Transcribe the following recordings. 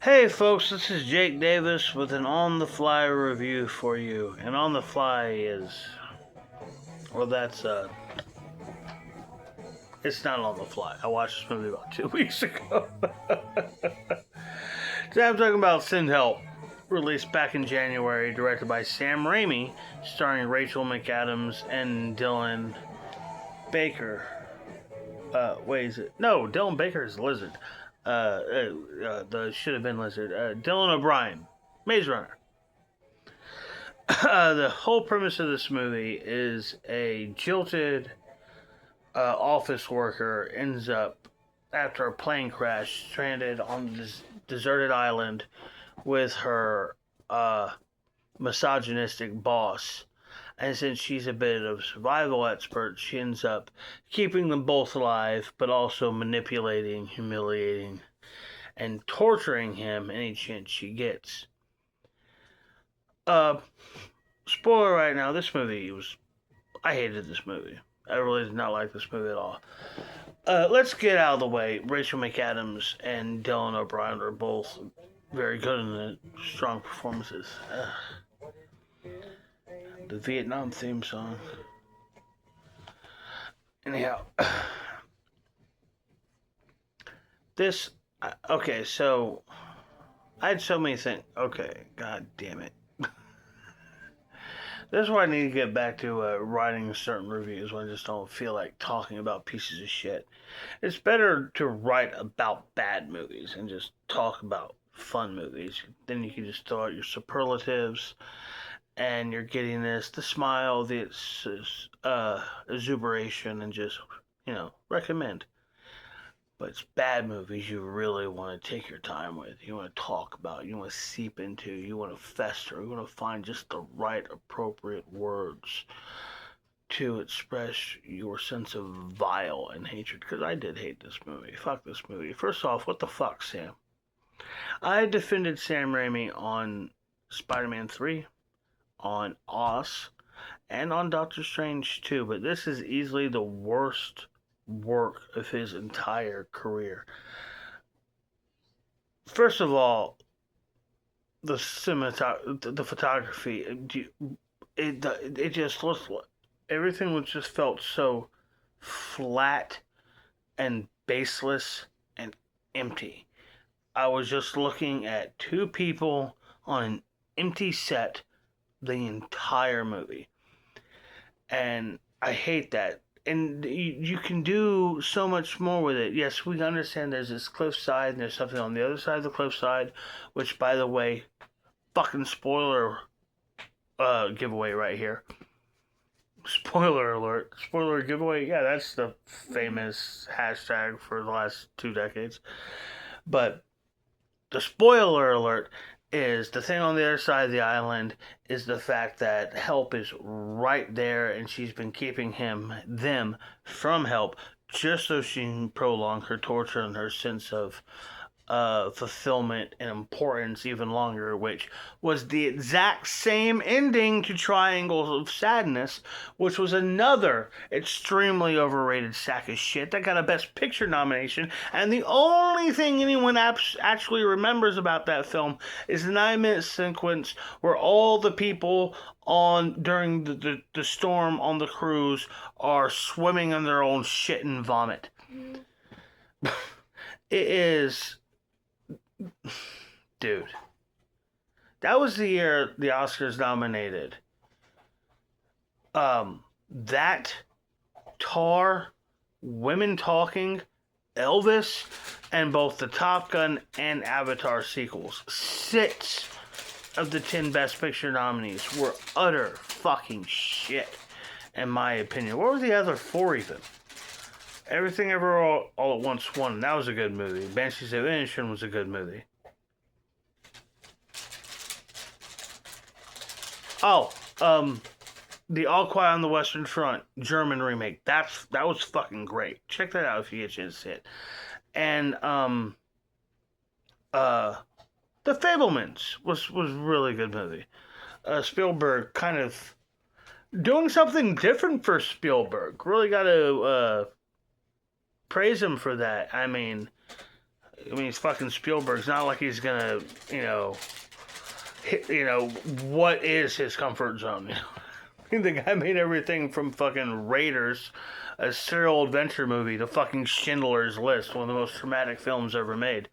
Hey folks, this is Jake Davis with an on the fly review for you. And on the fly is, well, it's not on the fly. I watched this movie about 2 weeks ago. Today I'm talking about Send Help, released back in January, directed by Sam Raimi, starring Rachel McAdams and Dylan Baker. Wait, is it? No, Dylan Baker is Lizard. The should have been Lizard. Dylan O'Brien, Maze Runner. The whole premise of this movie is a jilted office worker ends up, after a plane crash, stranded on this deserted island with her misogynistic boss. And since she's a bit of a survival expert, she ends up keeping them both alive, but also manipulating, humiliating, and torturing him any chance she gets. Spoiler right now, I hated this movie. I really did not like this movie at all. Let's get out of the way. Rachel McAdams and Dylan O'Brien are both very good in it. Strong performances. The Vietnam theme song. Anyhow, okay, so I had so many things. Okay, god damn it. This is why I need to get back to writing certain reviews when I just don't feel like talking about pieces of shit. It's better to write about bad movies and just talk about fun movies. Then you can just throw out your superlatives and your giddiness, the smile, the exuberation, and just, recommend. But it's bad movies you really want to take your time with. You want to talk about, you want to seep into, you want to fester, you want to find just the right appropriate words to express your sense of vile and hatred. Because I did hate this movie. Fuck this movie. First off, what the fuck, Sam? I defended Sam Raimi on Spider-Man 3, on Oz, and on Doctor Strange 2, but this is easily the worst work of his entire career. First of all, the photography, it just looks, everything was just felt so flat and baseless and empty. I was just looking at two people on an empty set the entire movie, and I hate that. And you can do so much more with it. Yes, we understand there's this cliffside and there's something on the other side of the cliffside, which, by the way, fucking spoiler giveaway right here. Spoiler alert. Spoiler giveaway. Yeah, that's the famous hashtag for the last 2 decades. But the spoiler alert is the thing on the other side of the island is the fact that help is right there, and she's been keeping them from help just so she can prolong her torture and her sense of fulfillment and importance even longer, which was the exact same ending to Triangles of Sadness, which was another extremely overrated sack of shit that got a Best Picture nomination, and the only thing anyone actually remembers about that film is the 9-minute sequence where all the people during the storm on the cruise are swimming in their own shit and vomit. It is... Dude, that was the year the Oscars nominated that, Tar, Women Talking, Elvis, and both the Top Gun and Avatar sequels. 6 of the 10 Best Picture nominees were utter fucking shit, in my opinion. What were the other 4 even? Everything Everywhere All at Once won. That was a good movie. Banshees of Inisherin was a good movie. The All Quiet on the Western Front German remake. That was fucking great. Check that out if you get a chance to see it. And The Fabelmans was a really good movie. Spielberg kind of doing something different for Spielberg. Really got to praise him for that. I mean, I mean, he's fucking Spielberg. It's not like he's gonna, what is his comfort zone? The guy made everything from fucking Raiders, a serial adventure movie, to fucking Schindler's List, one of the most traumatic films ever made.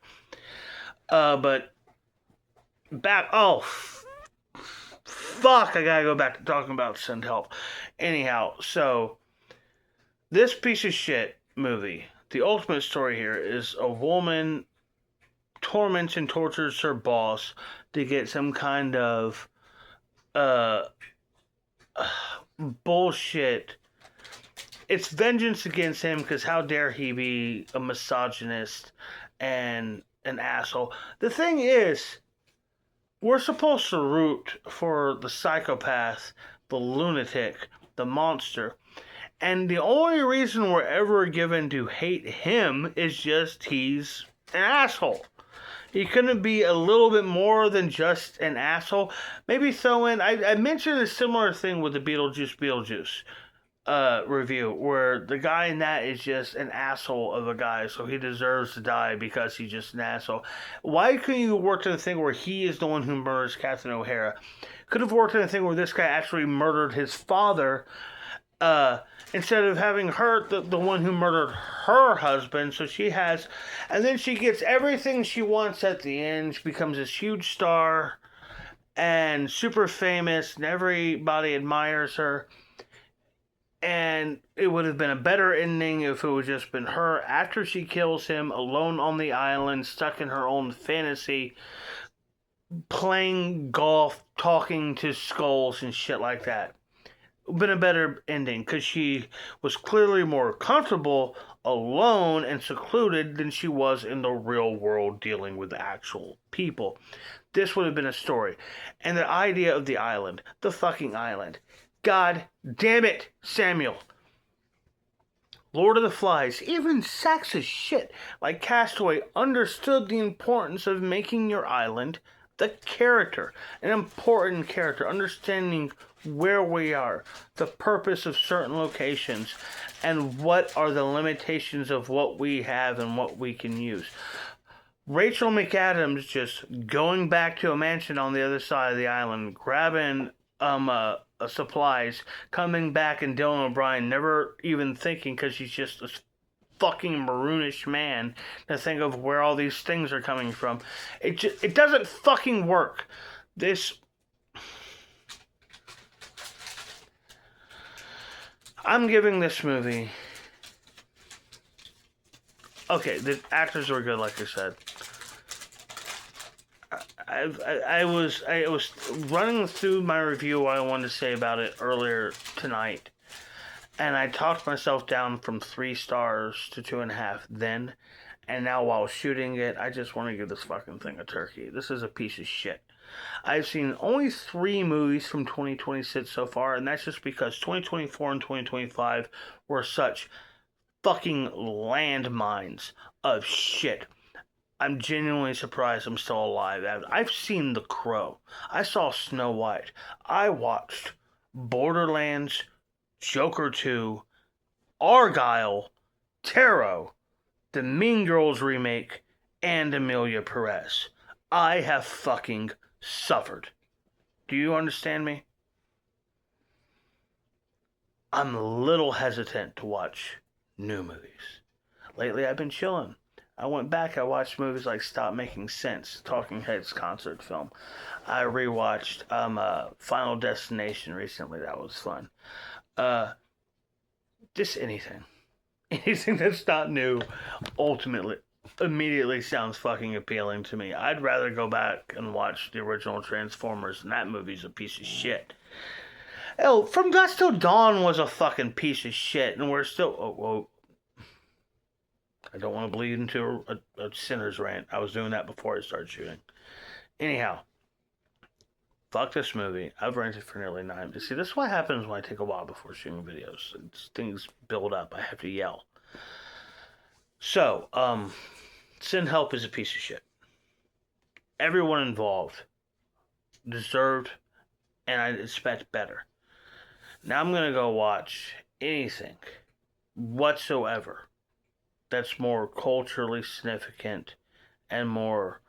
But back. Oh, fuck! I gotta go back to talking about Send Help. Anyhow, so this piece of shit movie. The ultimate story here is a woman torments and tortures her boss to get some kind of uh bullshit. It's vengeance against him because how dare he be a misogynist and an asshole. The thing is, we're supposed to root for the psychopath, the lunatic, the monster. And the only reason we're ever given to hate him is just he's an asshole. He couldn't be a little bit more than just an asshole. Maybe throw in. I mentioned a similar thing with the Beetlejuice review, where the guy in that is just an asshole of a guy, so he deserves to die because he's just an asshole. Why couldn't you work in a thing where he is the one who murders Catherine O'Hara? Could have worked in a thing where this guy actually murdered his father, instead of having her, the one who murdered her husband, so she has, and then she gets everything she wants at the end. She becomes this huge star and super famous, and everybody admires her. And it would have been a better ending if it would just been her after she kills him, alone on the island, stuck in her own fantasy, playing golf, talking to skulls and shit like that. Been a better ending because she was clearly more comfortable alone and secluded than she was in the real world dealing with actual people. This would have been a story. And the idea of the island, the fucking island. God damn it, Samuel. Lord of the Flies, even sacks of shit like Castaway understood the importance of making your island the character, an important character, understanding where we are, the purpose of certain locations, and what are the limitations of what we have and what we can use. Rachel McAdams just going back to a mansion on the other side of the island, grabbing supplies, coming back, and Dylan O'Brien never even thinking, because she's just a fucking maroonish man, to think of where all these things are coming from. It doesn't fucking work. I'm giving this movie. Okay, the actors were good, like I said. I was running through my review what I wanted to say about it earlier tonight, and I talked myself down from 3 stars to 2.5 then, and now while shooting it, I just want to give this fucking thing a turkey. This is a piece of shit. I've seen only 3 movies from 2026 so far, and that's just because 2024 and 2025 were such fucking landmines of shit. I'm genuinely surprised I'm still alive. I've seen The Crow. I saw Snow White. I watched Borderlands, Joker 2, Argyle, Tarot, the Mean Girls remake, and Emilia Perez. I have fucking suffered. Do you understand me? I'm a little hesitant to watch new movies. Lately, I've been chilling. I went back, I watched movies like Stop Making Sense, Talking Heads concert film. I rewatched Final Destination recently. That was fun. Just anything. Anything that's not new, ultimately, immediately sounds fucking appealing to me. I'd rather go back and watch the original Transformers, and that movie's a piece of shit. Hell, From Dusk Till Dawn was a fucking piece of shit, and we're still... I don't want to bleed into a sinner's rant. I was doing that before I started shooting. Anyhow, fuck this movie. I've rented for nearly 9. See, this is what happens when I take a while before shooting videos. Things build up. I have to yell. So, Send Help is a piece of shit. Everyone involved deserved, and I expect better. Now I'm going to go watch anything whatsoever that's more culturally significant and more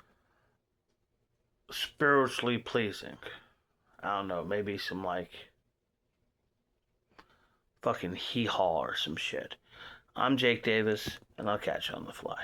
spiritually pleasing. I don't know, maybe some like fucking hee haw or some shit. I'm Jake Davis, and I'll catch you on the fly.